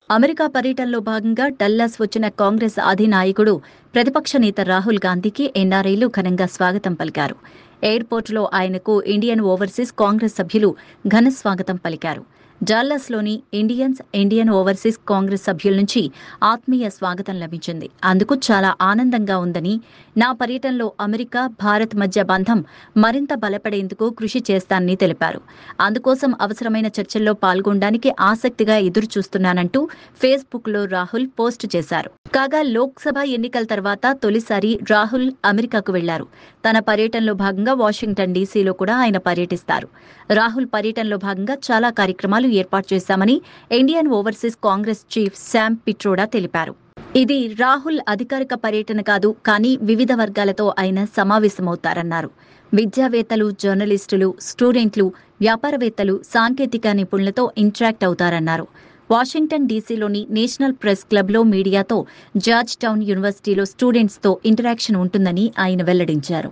America పర్యటనలో భాగంగా Dallas వచ్చిన కాంగ్రెస్ అధినాయకుడు ప్రతిపక్ష నేత రాహుల్ గాంధీకి ఎన్ఆర్ఐలు ఘనంగా స్వాగతం పలికారు. ఎయిర్పోర్టులో ఆయనకు ఇండియన్ ఓవర్సీస్ కాంగ్రెస్ సభ్యులు ఘన స్వాగతం పలికారు. డల్లాస్లోని ఇండియన్ ఓవర్సీస్ కాంగ్రెస్ సభ్యుల నుంచి ఆత్మీయ స్వాగతం లభించింది. అందుకు చాలా ఆనందంగా ఉందని, నా పర్యటనలో అమెరికా, భారత్ మధ్య బంధం మరింత బలపడేందుకు కృషి చేస్తానని తెలిపారు. అందుకోసం అవసరమైన చర్చల్లో పాల్గొనడానికి ఆసక్తిగా ఎదురుచూస్తున్నానంటూ ఫేస్బుక్లో రాహుల్ పోస్టు చేశారు. కాగా లోక్సభ ఎన్నికల తర్వాత తొలిసారి రాహుల్ అమెరికాకు వెళ్లారు. తన పర్యటనలో భాగంగా వాషింగ్టన్ డీసీలో కూడా ఆయన పర్యటిస్తారు. రాహుల్ పర్యటనలో భాగంగా చాలా కార్యక్రమాలు ఏర్పాటు చేశామని Indian overseas Congress chief Sam Pitroda తెలిపారు. ఇది రాహుల్ అధికారిక పర్యటన కాదు, కానీ వివిధ వర్గాలతో ఆయన సమావేశమవుతారన్నారు. విద్యావేత్తలు, జర్నలిస్టులు, స్టూడెంట్లు, వ్యాపారవేత్తలు, సాంకేతిక నిపుణులతో ఇంటరాక్ట్ అవుతారన్నారు. వాషింగ్టన్ డీసీలోని నేషనల్ ప్రెస్ క్లబ్లో మీడియాతో, జార్జ్ టౌన్ యూనివర్సిటీలో స్టూడెంట్స్తో ఇంటరాక్షన్ ఉంటుందని ఆయన వెల్లడించారు.